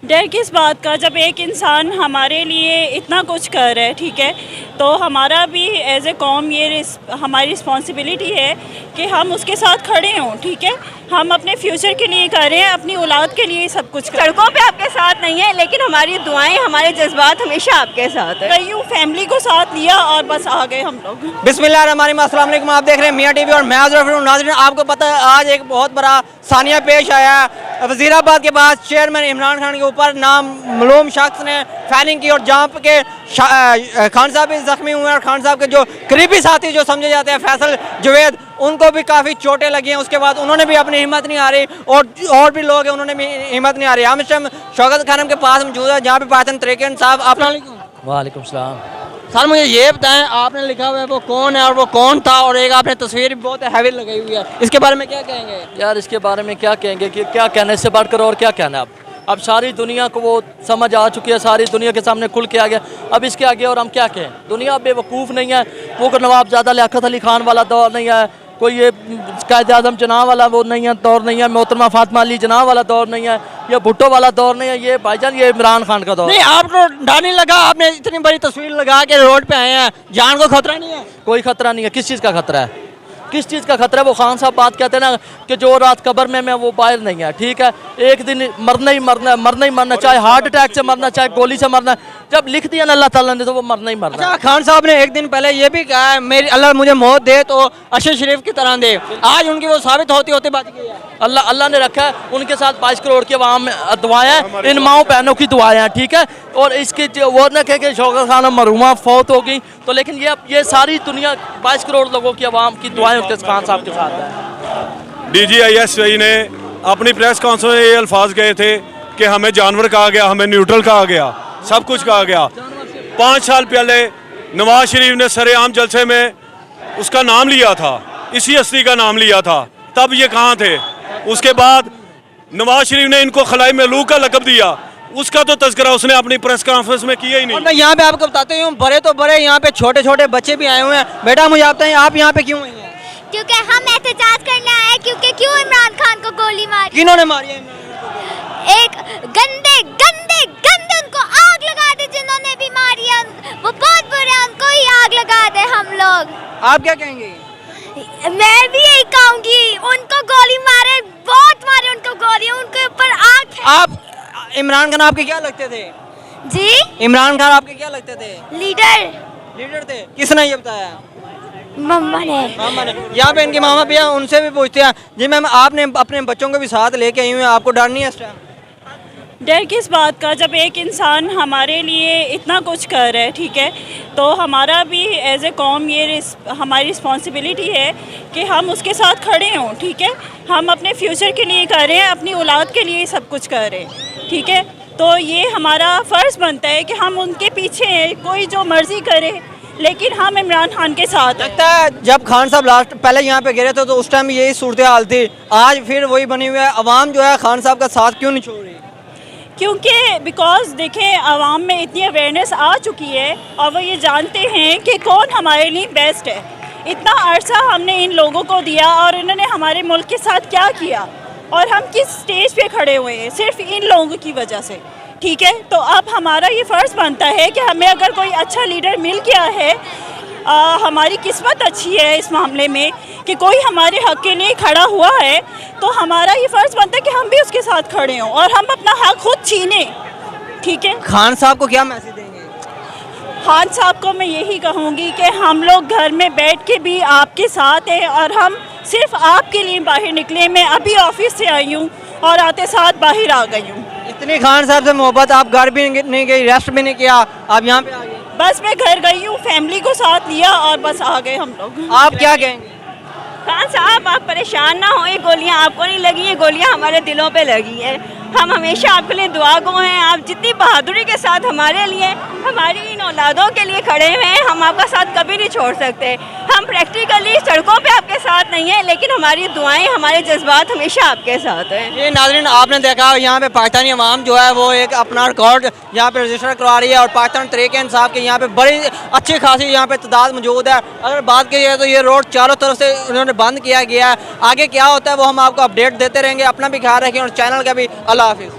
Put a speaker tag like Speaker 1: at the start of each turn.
Speaker 1: डर किस बात का, जब एक इंसान हमारे लिए इतना कुछ कर रहा है, ठीक है, तो हमारा भी एज ए कौम ये हमारी रिस्पॉन्सिबिलिटी है कि हम उसके साथ खड़े हों, ठीक है। हम अपने फ्यूचर के लिए कर रहे हैं, अपनी औलाद के लिए सब कुछ कर रहे हैं।
Speaker 2: सड़कों पे आपके साथ नहीं है, लेकिन हमारी दुआएं, हमारे जज्बात हमेशा आपके साथ है।
Speaker 1: कईयों फैमिली को साथ लिया और बस आ गए हम लोग।
Speaker 3: बिस्मिल्लाहिर्रहमानिर्रहीम, अस्सलाम वालेकुम। आप देख रहे हैं मियाँ टीवी और मैं हाज़िर नाज़रीन। आपको पता है आज एक बहुत बड़ा सानिया पेश आया। वज़ीराबाद के बाद चेयरमैन इमरान खान के ऊपर नाममालूम शख्स ने फायरिंग की और जहाँ के खान साहब भी जख्मी हुए और खान साहब के जो करीबी साथी जो समझे जाते हैं फैसल जवेद, उनको भी काफ़ी चोटें लगी हैं। उसके बाद उन्होंने भी अपनी हिम्मत नहीं आ रही और भी लोग हैं, उन्होंने भी हिम्मत नहीं आ रही। हम इस टाइम शौकत खानम के पास मौजूद है जहाँ पे पाकिस्तान तहरीक साहब। आप
Speaker 4: वालेकुम सलाम।
Speaker 3: सर मुझे ये बताएं, आपने लिखा हुआ है वो कौन है और वो कौन था, और एक आपने तस्वीर भी बहुत हैवी लगाई हुई है, इसके बारे में क्या कहेंगे?
Speaker 4: यार इसके बारे में क्या कहेंगे कि क्या कहने से बढ़कर और क्या कहना। अब सारी दुनिया को वो समझ आ चुकी है, सारी दुनिया के सामने खुल के आ गया। अब इसके आगे और हम क्या कहें? दुनिया बेवकूफ़ नहीं है, वो नवाबजादा लियाकत अली खान वाला दौर नहीं है, कोई ये कायद आज़म जना वाला वो नहीं है, दौर नहीं है, मोहतरमा फातिमा अली जना वाला दौर नहीं है, ये भुट्टो वाला दौर नहीं है, ये भाईजान ये इमरान खान का दौर।
Speaker 3: नहीं, आपको डर नहीं लगा? आपने इतनी बड़ी तस्वीर लगा के रोड पे आए हैं, जान को खतरा नहीं है?
Speaker 4: कोई खतरा नहीं है। किस चीज़ का खतरा है? किस चीज़ का खतरा है? वो खान साहब बात कहते हैं ना कि जो रात कब्र में मैं वो बाहर नहीं है, ठीक है। एक दिन मरना ही मरना, मरना ही मरना, चाहे हार्ट अटैक से मरना, चाहे गोली से मरना। जब लिख दिया ना अल्लाह ताला ने तो वो मरना ही मरना।
Speaker 3: अच्छा, खान साहब ने एक दिन पहले ये भी कहा है मेरी अल्लाह मुझे मौत दे तो अशर शरीफ की तरह दे। आज उनकी वो साबित होती होती बच गई है।
Speaker 4: अल्लाह ने रखा है उनके साथ 22 करोड़ की आवाम दुआएं हैं, इन माओ बहनों की दुआएं हैं, ठीक है। और इसकी वो न कहे कि शौकत खान मरहुमा फौत हो गई, तो लेकिन ये सारी दुनिया 22 करोड़ लोगों की आवाम की दुआएं उसके खान साहब के साथ है।
Speaker 5: DGIS ने अपनी प्रेस कॉन्फ्रेंस में ये अल्फाज गए थे कि हमें जानवर कहा गया, हमें न्यूट्रल कहा गया, सब कुछ कहा गया। 5 साल पहले नवाज शरीफ ने सरेआम जलसे में उसका नाम लिया था, इसी हस्ती का नाम लिया था, तब ये कहाँ थे? उसके बाद नवाज शरीफ ने इनको खलाई मलूक का लक़ब दिया, उसका तो तज़किरा उसने अपनी प्रेस कॉन्फ्रेंस में किया ही नहीं।
Speaker 3: मैं यहाँ पे आपको बताते हूँ, बड़े तो बड़े यहाँ पे छोटे छोटे बच्चे भी आए हुए हैं। बेटा मुझे आप बताइए, आप यहाँ पे क्यों आई हैं?
Speaker 6: क्योंकि हम एहतजाज करने आए, क्योंकि क्यों इमरान खान को गोली मारी?
Speaker 3: किन्होंने मारी है?
Speaker 6: एक गंदे गंदे गंदे उनको आग लगा दे, जिन्होंने भी मारी है वो बहुत बुरे हैं, उनको ही आग लगा दे हम लोग।
Speaker 3: आप क्या कहेंगे?
Speaker 6: मैं भी यही कहूँगी, उनको गोली मारे, बहुत मारे उनको गोली, उनके ऊपर आग है।
Speaker 3: आप इमरान खान आपके क्या लगते थे?
Speaker 6: जी,
Speaker 3: इमरान खान आपके क्या लगते थे?
Speaker 6: लीडर
Speaker 3: थे। किसने ये बताया?
Speaker 6: मम्मा ने।
Speaker 3: मामा ने। यहाँ पे इनके मामा भी हैं, उनसे भी पूछते हैं। जी मैम, आपने अपने बच्चों को भी साथ लेके आई हुई हैं, आपको डर नहीं है इस टाइम?
Speaker 1: डर किस बात का, जब एक इंसान हमारे लिए इतना कुछ कर रहा है, ठीक है, तो हमारा भी एज ए कौम ये हमारी रिस्पॉन्सिबिलिटी है कि हम उसके साथ खड़े हों, ठीक है। हम अपने फ्यूचर के लिए कर रहे हैं, अपनी औलाद के लिए सब कुछ कर रहे हैं, ठीक है। तो ये हमारा फ़र्ज़ बनता है कि हम उनके पीछे हैं, कोई जो मर्ज़ी करे, लेकिन हम इमरान खान के साथ हैं।
Speaker 3: लगता है जब खान साहब लास्ट पहले यहाँ पे गिरे थे तो उस टाइम यही सूरत हाल थी, आज फिर वही बनी हुई है। अवाम जो है खान साहब का साथ क्यों नहीं छोड़ रही?
Speaker 1: क्योंकि बिकॉज देखें, आवाम में इतनी अवेयरनेस आ चुकी है और वो ये जानते हैं कि कौन हमारे लिए बेस्ट है। इतना अरसा हमने इन लोगों को दिया और इन्होंने हमारे मुल्क के साथ क्या किया, और हम किस स्टेज पे खड़े हुए हैं सिर्फ इन लोगों की वजह से, ठीक है। तो अब हमारा ये फ़र्ज़ बनता है कि हमें अगर कोई अच्छा लीडर मिल गया है, हमारी किस्मत अच्छी है इस मामले में कि कोई हमारे हक़ के लिए खड़ा हुआ है, तो हमारा ये फ़र्ज़ बनता है कि हम भी उसके साथ खड़े हों और हम अपना हक़ खुद छीनें, ठीक है।
Speaker 3: खान साहब को क्या मैसेज देंगे?
Speaker 1: खान साहब को मैं यही कहूँगी कि हम लोग घर में बैठ के भी आपके साथ हैं और हम सिर्फ आपके लिए बाहर निकले। मैं अभी ऑफिस से आई हूँ और आते साथ बाहर आ गई हूँ।
Speaker 3: इतनी खान साहब से मोहब्बत, आप घर भी नहीं गई, रेस्ट भी नहीं किया, आप यहाँ पे आ गए?
Speaker 1: बस मैं घर गई हूँ, फैमिली को साथ लिया और बस आ गए हम लोग।
Speaker 3: आप क्या कहेंगे?
Speaker 2: खान साहब आप परेशान ना हो, ये गोलियां आपको नहीं लगी, ये गोलियां हमारे दिलों पे लगी है। हम हमेशा आपके लिए दुआ गो हैं। आप जितनी बहादुरी के साथ हमारे लिए, हमारी इन औलादों के लिए खड़े हुए हैं, हम आपका साथ कभी नहीं छोड़ सकते। हम प्रैक्टिकली सड़कों पे आपके साथ नहीं हैं, लेकिन हमारी दुआएं, हमारे जज्बात हमेशा आपके साथ हैं।
Speaker 3: ये नाज़रीन, आपने देखा यहाँ पे पाकिस्तानी अवाम जो है वो एक अपना रिकॉर्ड यहाँ पे रजिस्टर करवा रही है और पाकिस्तान तहरीक इंसाफ के यहाँ पे बड़ी अच्छी खासी यहाँ पे तादाद मौजूद है। अगर बात की जाए तो ये रोड चारों तरफ से उन्होंने बंद किया गया है। आगे क्या होता है वो हम आपको अपडेट देते रहेंगे। अपना भी ख्याल रखें और चैनल का भी। अल्लाह हाफिज़।